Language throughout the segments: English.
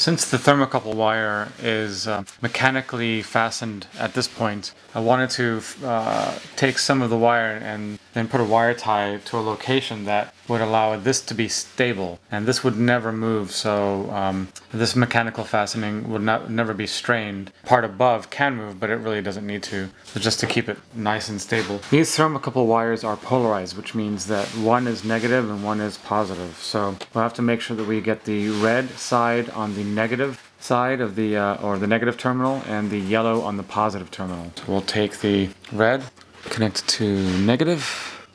Since the thermocouple wire is mechanically fastened at this point, I wanted to take some of the wire and then put a wire tie to a location that would allow this to be stable, and this would never move, so this mechanical fastening would never be strained. Part above can move, but it really doesn't need to, so just to keep it nice and stable. These thermocouple wires are polarized, which means that one is negative and one is positive, so we'll have to make sure that we get the red side on the negative side of the or the negative terminal and the yellow on the positive terminal. So we'll take the red, connect it to negative,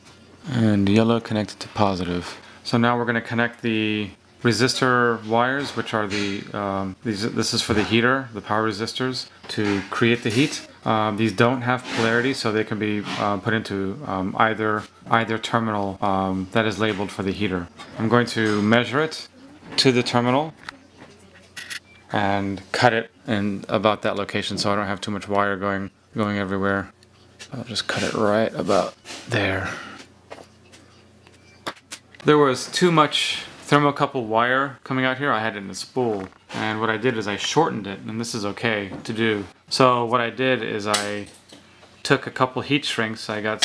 and yellow connected to positive. So now we're going to connect the resistor wires, which are the this is for the heater, the power resistors, to create the heat. These don't have polarity, so they can be put into either terminal that is labeled for the heater. I'm going to measure it to the terminal and cut it in about that location so I don't have too much wire going everywhere. I'll just cut it right about there. There was too much thermocouple wire coming out here. I had it in a spool, and what I did is I shortened it, and this is okay to do. So what I did is I took a couple heat shrinks. I got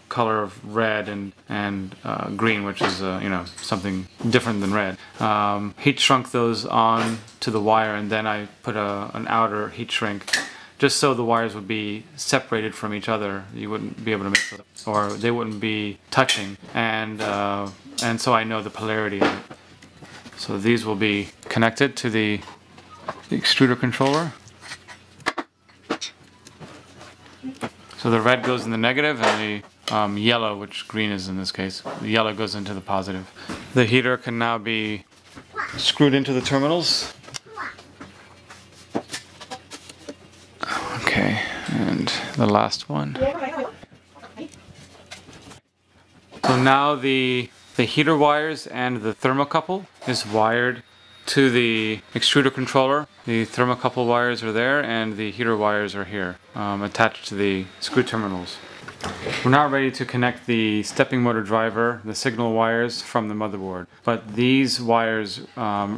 color of red and green, which is something different than red. Heat shrunk those on to the wire, and then I put an outer heat shrink just so the wires would be separated from each other. You wouldn't be able to mix them, or they wouldn't be touching, and so I know the polarity of it. So these will be connected to the extruder controller. So the red goes in the negative, and the yellow, which green is in this case, the yellow goes into the positive. The heater can now be screwed into the terminals. Okay, and the last one. So now the heater wires and the thermocouple is wired to the extruder controller. The thermocouple wires are there, and the heater wires are here, attached to the screw terminals. We're now ready to connect the stepping motor driver, the signal wires, from the motherboard. But these wires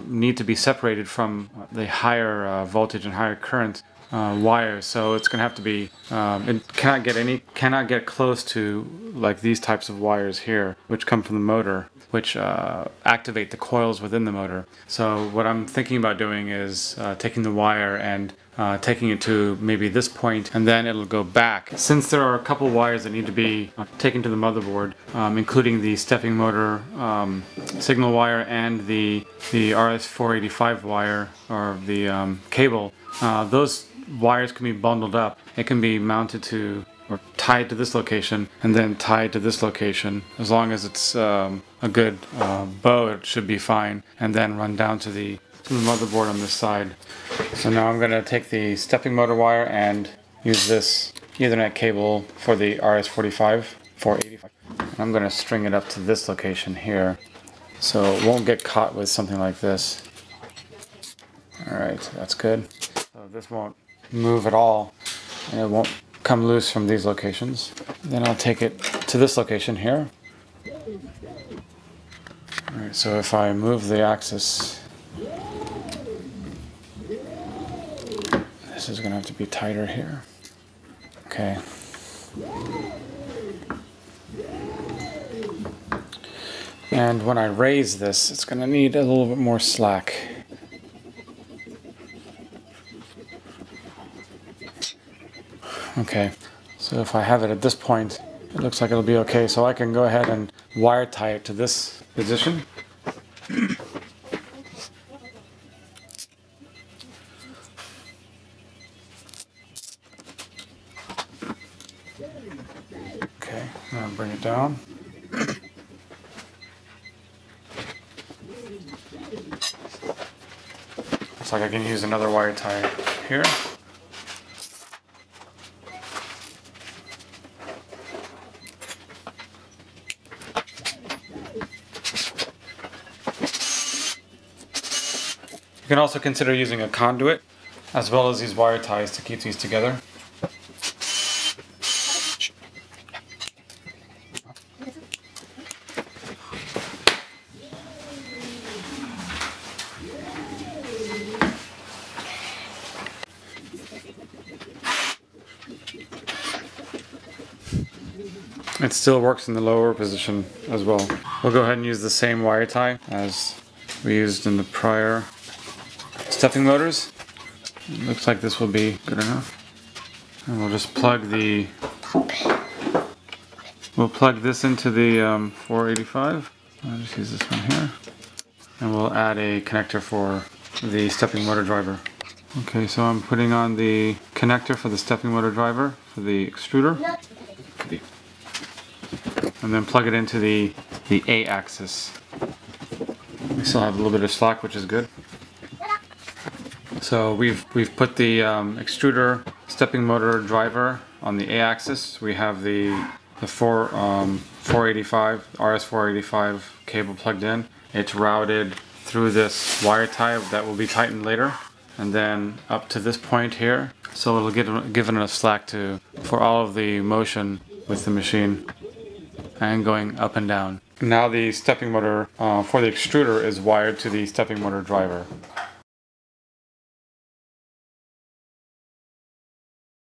need to be separated from the higher voltage and higher current wires, so it's going to have to be, it cannot get close to like these types of wires here, which come from the motor, which activate the coils within the motor. So what I'm thinking about doing is taking the wire and taking it to maybe this point, and then it'll go back. Since there are a couple wires that need to be taken to the motherboard, including the stepping motor signal wire and the RS485 wire, or the cable, those wires can be bundled up. It can be mounted to or tied to this location and then tied to this location. As long as it's a good bow, it should be fine, and then run down to the motherboard on this side. So now I'm going to take the stepping motor wire and use this Ethernet cable for the RS485. I'm going to string it up to this location here so it won't get caught with something like this. Alright, that's good. So this won't move at all, and it won't come loose from these locations. Then I'll take it to this location here. Alright, so if I move the axis, this is going to have to be tighter here. Okay. And when I raise this, it's going to need a little bit more slack. Okay, so if I have it at this point, it looks like it'll be okay, so I can go ahead and wire tie it to this position. Okay, now bring it down. Looks like I can use another wire tie here. You can also consider using a conduit as well as these wire ties to keep these together. It still works in the lower position as well. We'll go ahead and use the same wire tie as we used in the prior stepping motors. It looks like this will be good enough. And we'll just plug this into the 485. I'll just use this one here. And we'll add a connector for the stepping motor driver. Okay, so I'm putting on the connector for the stepping motor driver for the extruder. And then plug it into the A axis. We still have a little bit of slack, which is good. So we've put the extruder stepping motor driver on the A axis. We have the 485 RS485 cable plugged in. It's routed through this wire tie that will be tightened later, and then up to this point here. So it'll give enough slack for all of the motion with the machine and going up and down. Now the stepping motor for the extruder is wired to the stepping motor driver.